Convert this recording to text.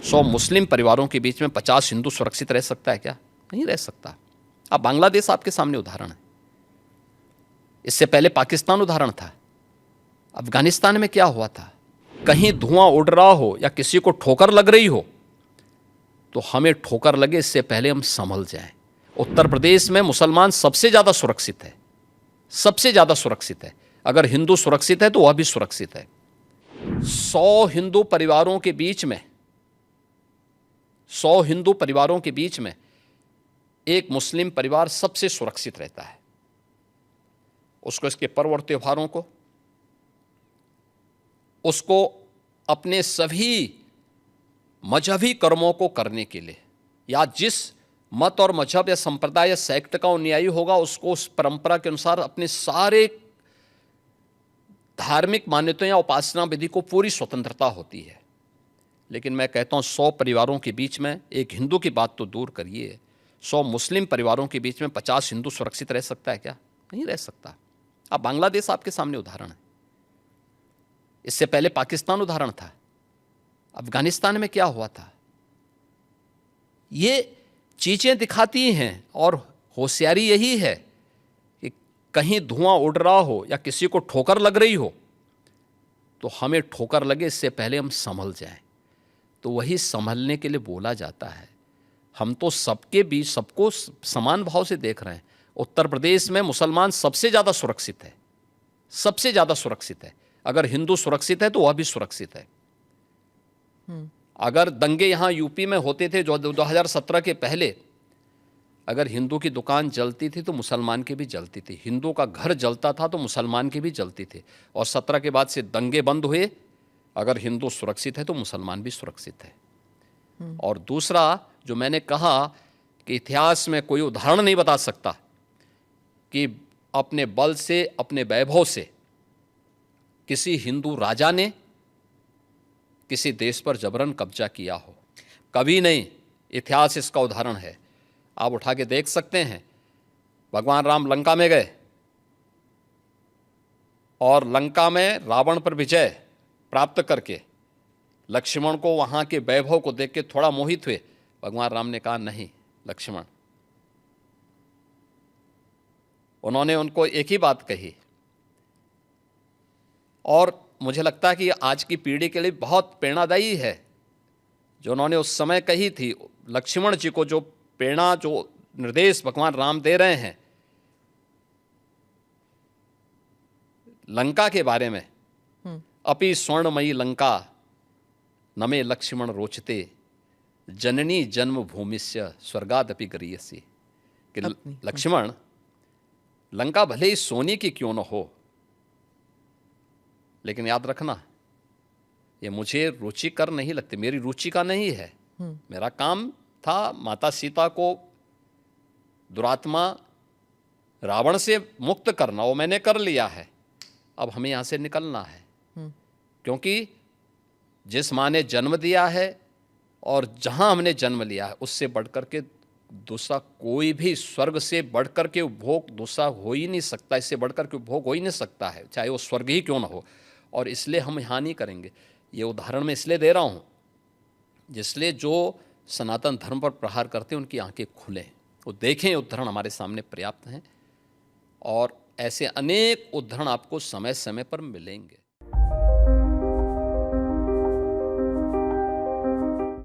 100 मुस्लिम परिवारों के बीच में 50 हिंदू सुरक्षित रह सकता है क्या? नहीं रह सकता। अब बांग्लादेश आपके सामने उदाहरण है, इससे पहले पाकिस्तान उदाहरण था। अफगानिस्तान में क्या हुआ था? कहीं धुआं उड़ रहा हो या किसी को ठोकर लग रही हो तो हमें ठोकर लगे इससे पहले हम संभल जाएं। उत्तर प्रदेश में मुसलमान सबसे ज्यादा सुरक्षित है, सबसे ज्यादा सुरक्षित है। अगर हिंदू सुरक्षित है तो वह भी सुरक्षित है। 100 हिंदू परिवारों के बीच में 100 हिंदू परिवारों के बीच में एक मुस्लिम परिवार सबसे सुरक्षित रहता है। उसको इसके पर्व और त्योहारों को, उसको अपने सभी मजहबी कर्मों को करने के लिए, या जिस मत और मजहब या संप्रदाय या सेक्ट का अनुयायी होगा उसको उस परंपरा के अनुसार अपने सारे धार्मिक मान्यताओं या उपासना विधि को पूरी स्वतंत्रता होती है। लेकिन मैं कहता हूं 100 परिवारों के बीच में, एक हिंदू की बात तो दूर करिए, 100 मुस्लिम परिवारों के बीच में 50 हिंदू सुरक्षित रह सकता है क्या? नहीं रह सकता। अब बांग्लादेश आपके सामने उदाहरण है, इससे पहले पाकिस्तान उदाहरण था। अफगानिस्तान में क्या हुआ था? ये चीजें दिखाती हैं और होशियारी यही है कि कहीं धुआं उड़ रहा हो या किसी को ठोकर लग रही हो तो हमें ठोकर लगे इससे पहले हम संभल जाएं। तो वही संभलने के लिए बोला जाता है। हम तो सबके बीच सबको समान भाव से देख रहे हैं। उत्तर प्रदेश में मुसलमान सबसे ज्यादा सुरक्षित है, सबसे ज्यादा सुरक्षित है। अगर हिंदू सुरक्षित है तो वह भी सुरक्षित है। अगर दंगे यहां यूपी में होते थे जो 2017 के पहले, अगर हिंदू की दुकान जलती थी तो मुसलमान की भी जलती थी, हिंदू का घर जलता था तो मुसलमान की भी जलती थी। और 17 के बाद से दंगे बंद हुए। अगर हिंदू सुरक्षित है तो मुसलमान भी सुरक्षित है। और दूसरा जो मैंने कहा कि इतिहास में कोई उदाहरण नहीं बता सकता कि अपने बल से, अपने वैभव से किसी हिंदू राजा ने किसी देश पर जबरन कब्जा किया हो, कभी नहीं। इतिहास इसका उदाहरण है, आप उठा के देख सकते हैं। भगवान राम लंका में गए और लंका में रावण पर विजय प्राप्त करके लक्ष्मण को वहां के वैभव को देख के थोड़ा मोहित हुए। भगवान राम ने कहा नहीं लक्ष्मण, उन्होंने उनको एक ही बात कही। और मुझे लगता है कि आज की पीढ़ी के लिए बहुत प्रेरणादायी है जो उन्होंने उस समय कही थी। लक्ष्मण जी को जो प्रेरणा, जो निर्देश भगवान राम दे रहे हैं लंका के बारे में, अपि स्वर्णमयी लंका नमे लक्ष्मण रोचते, जननी जन्म भूमिस्य स्वर्गादपि गरीयसी। कि लक्ष्मण, लंका भले ही सोने की क्यों न हो, लेकिन याद रखना ये मुझे रुचिकर नहीं लगती, मेरी रुचि का नहीं है। मेरा काम था माता सीता को दुरात्मा रावण से मुक्त करना, वो मैंने कर लिया है। अब हमें यहां से निकलना है, क्योंकि जिस माँ ने जन्म दिया है और जहां हमने जन्म लिया है उससे बढ़कर के दूसरा कोई भी, स्वर्ग से बढ़कर के उपभोग दूसरा हो ही नहीं सकता, इससे बढ़कर के उपभोग हो ही नहीं सकता है, चाहे वो स्वर्ग ही क्यों ना हो। और इसलिए हम यहाँ नहीं करेंगे। ये उदाहरण मैं इसलिए दे रहा हूँ जिसलिए जो सनातन धर्म पर प्रहार करते हैं उनकी आंखें खुलें, वो देखें। उदाहरण हमारे सामने पर्याप्त हैं और ऐसे अनेक उदाहरण आपको समय समय पर मिलेंगे।